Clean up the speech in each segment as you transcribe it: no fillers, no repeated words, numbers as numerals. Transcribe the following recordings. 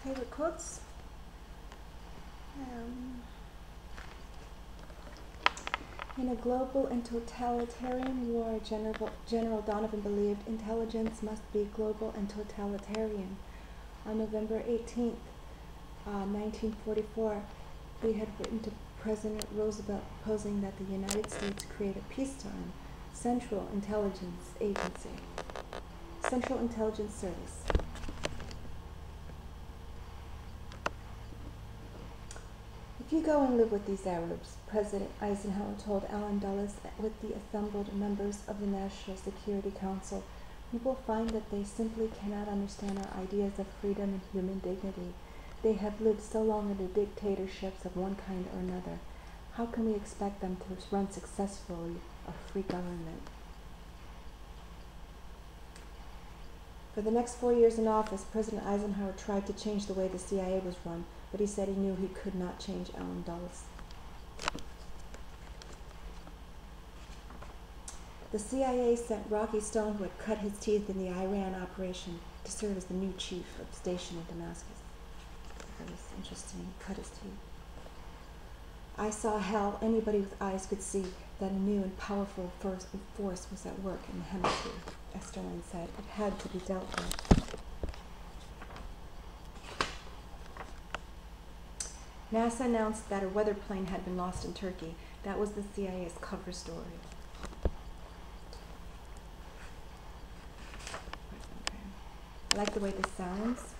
favorite quotes. In a global and totalitarian war, General Donovan believed intelligence must be global and totalitarian. On November 18th, 1944, he had written to President Roosevelt proposing that the United States create a peacetime Central Intelligence Agency, Central Intelligence Service. If you go and live with these Arabs, President Eisenhower told Allen Dulles with the assembled members of the National Security Council, you will find that they simply cannot understand our ideas of freedom and human dignity. They have lived so long under dictatorships of one kind or another. How can we expect them to run successfully a free government? For the next 4 years in office, President Eisenhower tried to change the way the CIA was run, but he said he knew he could not change Allen Dulles. The CIA sent Rocky Stone, who had cut his teeth in the Iran operation, to serve as the new chief of station in Damascus. That was interesting. He cut his teeth. I saw how anybody with eyes could see that a new and powerful force was at work in the hemisphere, Esterline said. It had to be dealt with. NASA announced that a weather plane had been lost in Turkey. That was the CIA's cover story. Okay. I like the way this sounds.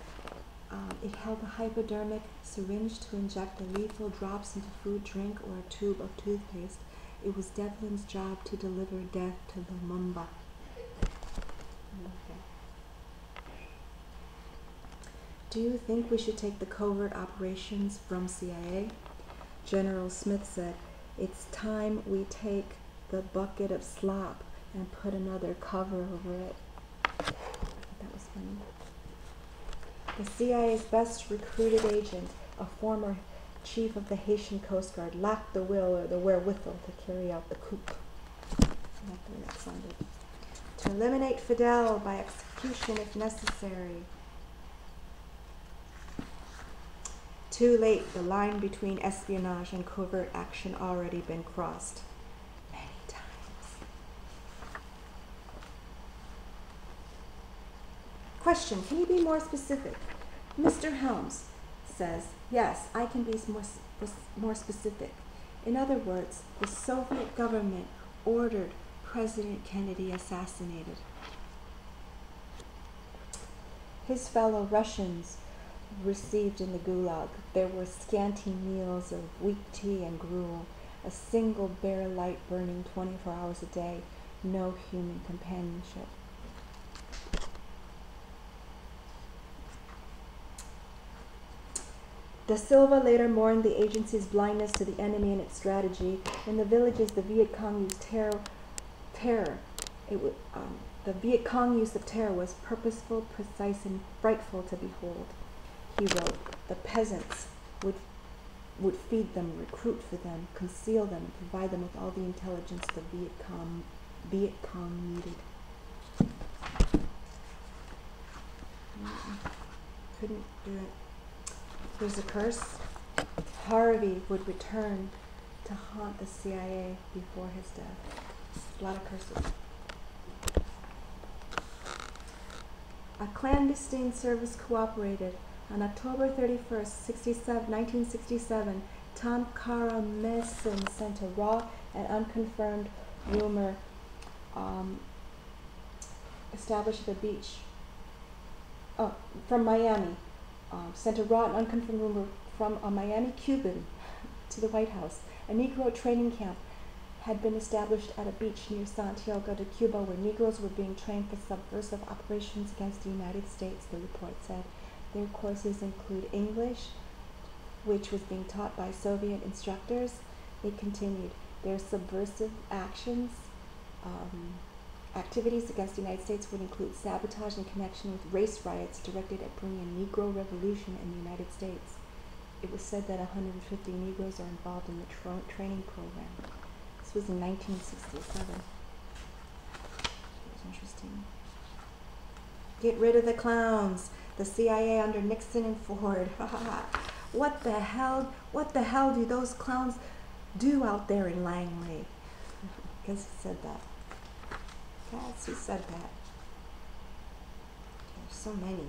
It held a hypodermic syringe to inject the lethal drops into food, drink, or a tube of toothpaste. It was Devlin's job to deliver death to Lumumba. Okay. Do you think we should take the covert operations from CIA? General Smith said, it's time we take the bucket of slop and put another cover over it. I thought that was funny. The CIA's best recruited agent, a former chief of the Haitian Coast Guard, lacked the will or the wherewithal to carry out the coup. I like the way that sounded. To eliminate Fidel by execution if necessary. Too late, the line between espionage and covert action already been crossed many times. Question, can you be more specific? Mr. Helms says, yes, I can be more specific. In other words, the Soviet government ordered President Kennedy assassinated. His fellow Russians received in the Gulag. There were scanty meals of weak tea and gruel, a single bare light burning 24 hours a day, no human companionship. Da Silva later mourned the agency's blindness to the enemy and its strategy. In the villages, the Viet Cong used terror. The Viet Cong use of terror was purposeful, precise, and frightful to behold. He wrote, the peasants would feed them, recruit for them, conceal them, and provide them with all the intelligence the Viet Cong needed. Couldn't do it. Here's a curse. Harvey would return to haunt the CIA before his death. A lot of curses. A clandestine service cooperated. On October 31st, 1967, Tom Mason sent a raw and unconfirmed rumor established at the beach from Miami. Sent a raw and unconfirmed rumor from a Miami Cuban to the White House. A Negro training camp had been established at a beach near Santiago de Cuba where Negroes were being trained for subversive operations against the United States, the report said. Their courses include English, which was being taught by Soviet instructors. It continued, their subversive activities against the United States would include sabotage in connection with race riots directed at bringing a Negro revolution in the United States. It was said that 150 Negroes are involved in the training program. This was in 1967. It was interesting. Get rid of the clowns. The CIA under Nixon and Ford. What the hell do those clowns do out there in Langley? Guess who said that? Guess who said that? There's so many.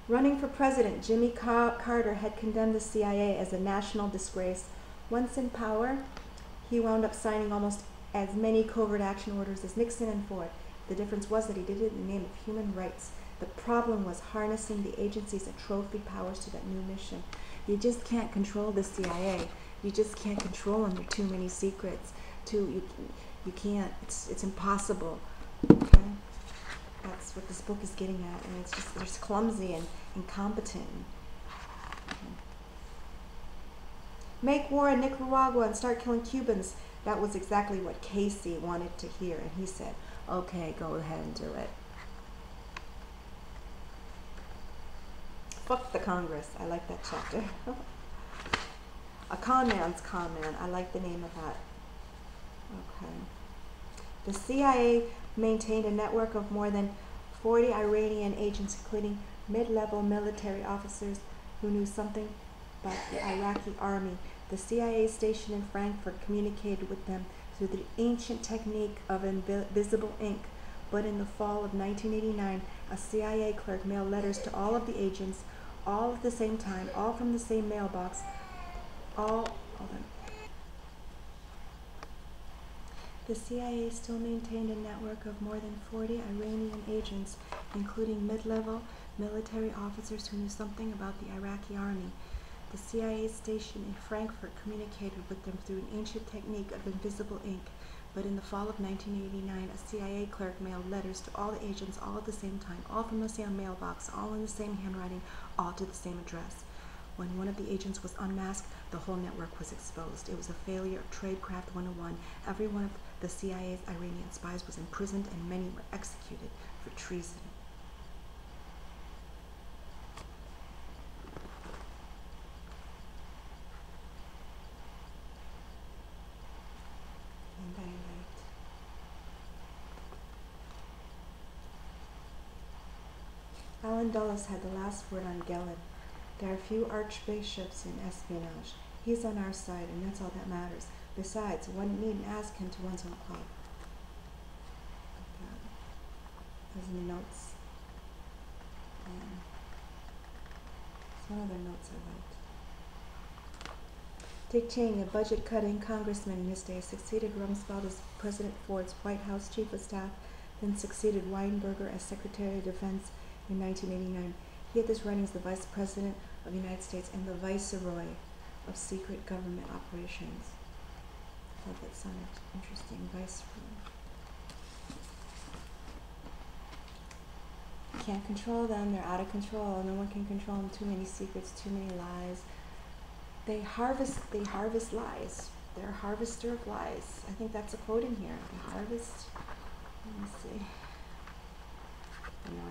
Running for president, Jimmy Carter had condemned the CIA as a national disgrace. Once in power, he wound up signing almost as many covert action orders as Nixon and Ford. The difference was that he did it in the name of human rights. The problem was harnessing the agency's atrophy powers to that new mission. You just can't control the CIA. You just can't control them. There are too many secrets. You can't. It's impossible. Okay? That's what this book is getting at, and it's just clumsy and incompetent. Okay. Make war in Nicaragua and start killing Cubans. That was exactly what Casey wanted to hear, and he said, okay, go ahead and do it. Fuck the Congress. I like that chapter. A con man's con man. I like the name of that. Okay. The CIA maintained a network of more than 40 Iranian agents, including mid-level military officers who knew something about the Iraqi army. The CIA station in Frankfurt communicated with them through the ancient technique of invisible ink. But in the fall of 1989, a CIA clerk mailed letters to all of the agents, all at the same time, all from the same mailbox, The CIA still maintained a network of more than 40 Iranian agents, including mid-level military officers who knew something about the Iraqi army. The CIA station in Frankfurt communicated with them through an ancient technique of invisible ink. But in the fall of 1989, a CIA clerk mailed letters to all the agents all at the same time, all from the same mailbox, all in the same handwriting, all to the same address. When one of the agents was unmasked, the whole network was exposed. It was a failure of Tradecraft 101. Every one of the CIA's Iranian spies was imprisoned, and many were executed for treason. Alan Dulles had the last word on Gellin. There are few archbishops in espionage. He's on our side, and that's all that matters. Besides, one needn't ask him to one's own club. Like that. Those are the notes. Some other notes I liked. Dick Cheney, a budget-cutting congressman in his day, succeeded Rumsfeld as President Ford's White House Chief of Staff, then succeeded Weinberger as Secretary of Defense in 1989. He had this running as the Vice President of the United States and the Viceroy of Secret Government Operations. I thought that sounded interesting. Viceroy. Can't control them. They're out of control. No one can control them. Too many secrets. Too many lies. They harvest lies. They're a harvester of lies. I think that's a quote in here. They harvest. Let me see. I know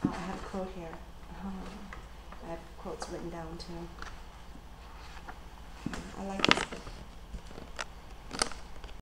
I have a quote here. I have quotes written down too. I like this book.